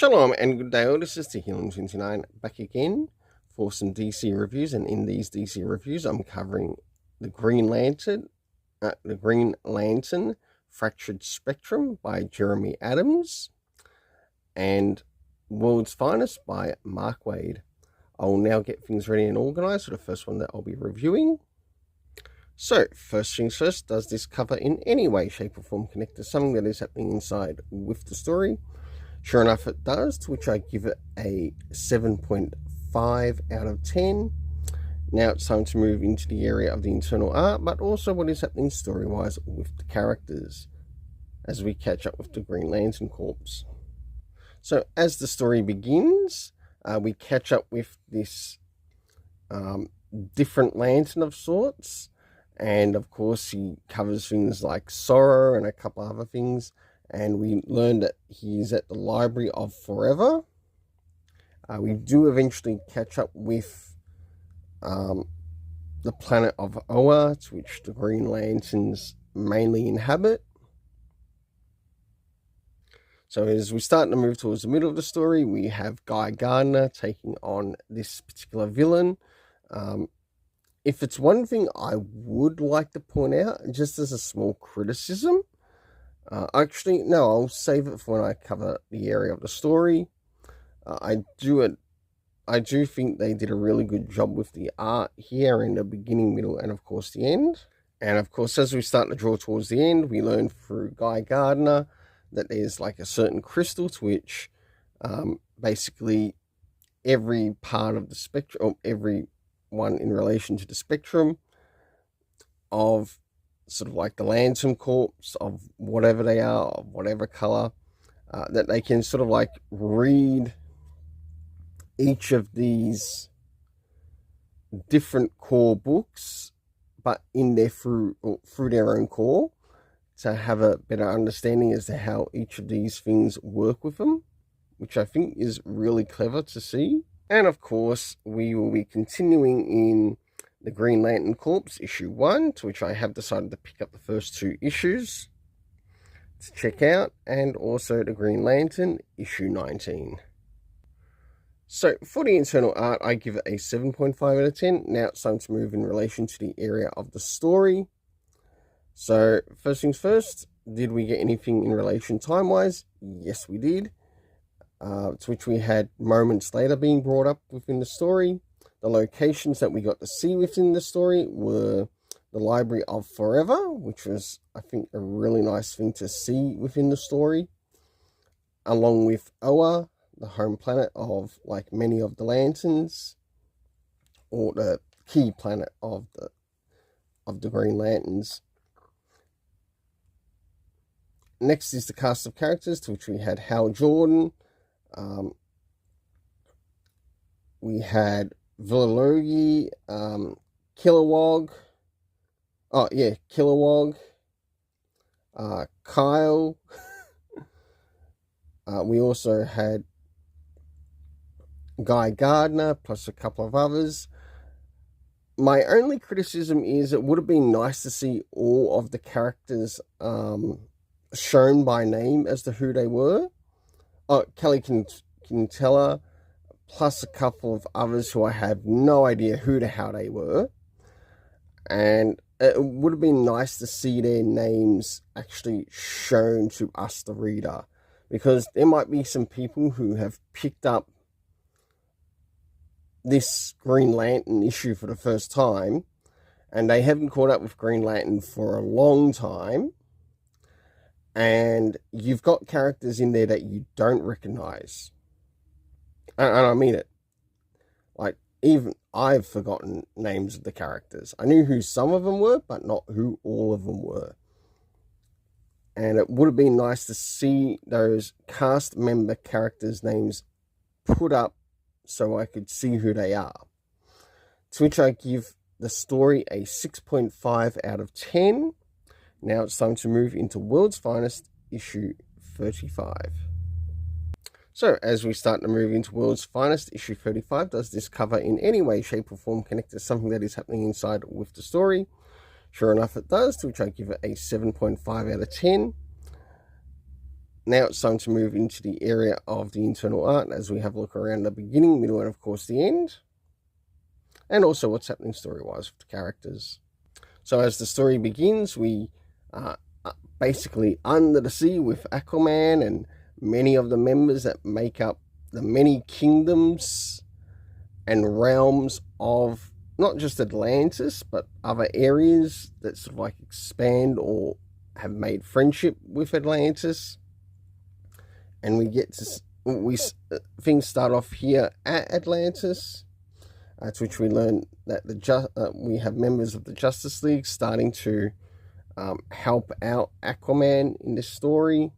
Shalom and good day all, this is Tehillim29 back again for some DC reviews, and in these DC reviews I'm covering the Green Lantern Fractured Spectrum by Jeremy Adams and World's Finest by Mark Waid. I will now get things ready and organised for the first one that I'll be reviewing. So, first things first, does this cover in any way, shape or form connect to something that is happening inside with the story? Sure enough it does, to which I give it a 7.5 out of 10. Now it's time to move into the area of the internal art, but also what is happening story-wise with the characters, as we catch up with the Green Lantern Corps. So as the story begins, we catch up with this different lantern of sorts, and of course he covers things like sorrow and a couple other things. And we learn that he's at the Library of Forever. We do eventually catch up with the planet of Oa, to which the Green Lanterns mainly inhabit. So as we start to move towards the middle of the story, we have Guy Gardner taking on this particular villain. If it's one thing I would like to point out, just as a small criticism, actually, no, I'll save it for when I cover the area of the story. I do think they did a really good job with the art here in the beginning, middle, and of course the end. And of course, as we start to draw towards the end, we learn through Guy Gardner that there's like a certain crystal to which basically every part of the spectrum, or every one in relation to the spectrum of sort of like the Lantern Corps of whatever they are, of whatever color, that they can sort of like read each of these different core books, but in their through their own core, to have a better understanding as to how each of these things work with them, which I think is really clever to see. And of course, we will be continuing in the Green Lantern Corps, issue 1, to which I have decided to pick up the first 2 issues to check out, and also the Green Lantern, issue 19. So, for the internal art, I give it a 7.5 out of 10. Now it's time to move in relation to the area of the story. So, first things first, did we get anything in relation time-wise? Yes, we did. To which we had moments later being brought up within the story. The locations that we got to see within the story were the Library of Forever, which was, I think, a really nice thing to see within the story, along with Oa, the home planet of like many of the Lanterns, or the key planet of the Green Lanterns. Next is the cast of characters, to which we had Hal Jordan, we had Villalogi, Kilowog, Kyle. We also had Guy Gardner, plus a couple of others. My only criticism is it would have been nice to see all of the characters shown by name as to who they were. Kelly Quintella, plus a couple of others who I have no idea who the hell they were. And it would have been nice to see their names actually shown to us, the reader. Because there might be some people who have picked up this Green Lantern issue for the first time, and they haven't caught up with Green Lantern for a long time. And you've got characters in there that you don't recognize. And I mean it. Like, even I've forgotten names of the characters. I knew who some of them were, but not who all of them were. And it would have been nice to see those cast member characters' names put up so I could see who they are. To which I give the story a 6.5 out of 10. Now it's time to move into World's Finest, issue 35. So, as we start to move into World's Finest, issue 35, does this cover in any way, shape or form connect to something that is happening inside with the story? Sure enough it does, to which I give it a 7.5 out of 10. Now it's time to move into the area of the internal art as we have a look around the beginning, middle, and of course the end. And also what's happening story-wise with the characters. So as the story begins, we are basically under the sea with Aquaman and many of the members that make up the many kingdoms and realms of not just Atlantis, but other areas that sort of like expand or have made friendship with Atlantis. And we get to things start off here at Atlantis, to which we learn that we have members of the Justice League starting to help out Aquaman in this story.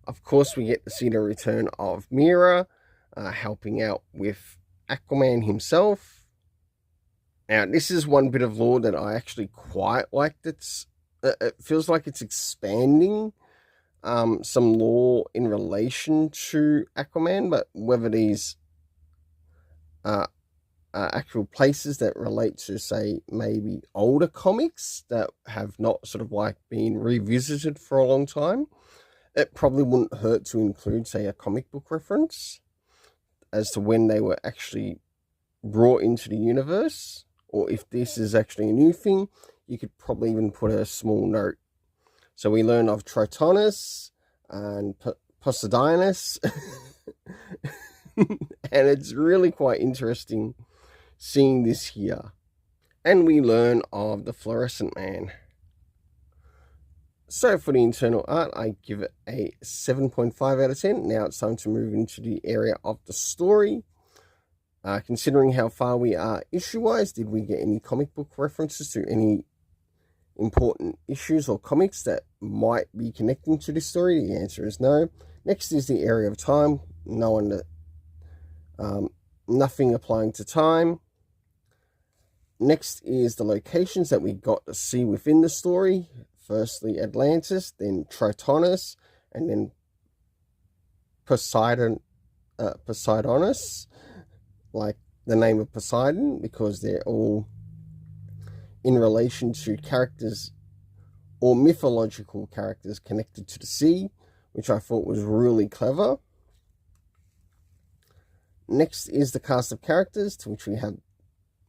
Of course, we get to see the return of Mera, helping out with Aquaman himself. Now, this is one bit of lore that I actually quite like. It feels like it's expanding some lore in relation to Aquaman, but whether these actual places that relate to, say, maybe older comics that have not sort of like been revisited for a long time, it probably wouldn't hurt to include, say, a comic book reference as to when they were actually brought into the universe, or if this is actually a new thing, you could probably even put a small note. So we learn of Tritonus and Poseidonus, and it's really quite interesting seeing this here. And we learn of the Fluorescent Man. So for the internal art, I give it a 7.5 out of 10. Now it's time to move into the area of the story. Considering how far we are issue-wise, did we get any comic book references to any important issues or comics that might be connecting to this story? The answer is no. Next is the area of time. Nothing applying to time. Next is the locations that we got to see within the story. Firstly, Atlantis, then Tritonus, and then Poseidonus, like the name of Poseidon, because they're all in relation to characters or mythological characters connected to the sea, which I thought was really clever. Next is the cast of characters, to which we have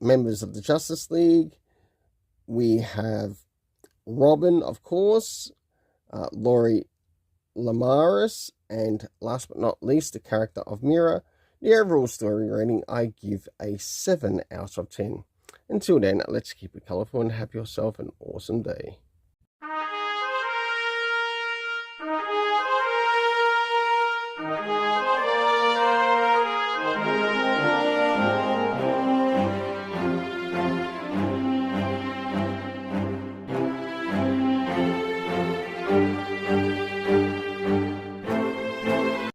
members of the Justice League. We have Robin, of course, Laurie Lamaris, and last but not least, the character of Mera. The overall story rating, I give a 7 out of 10. Until then, let's keep it colourful and have yourself an awesome day.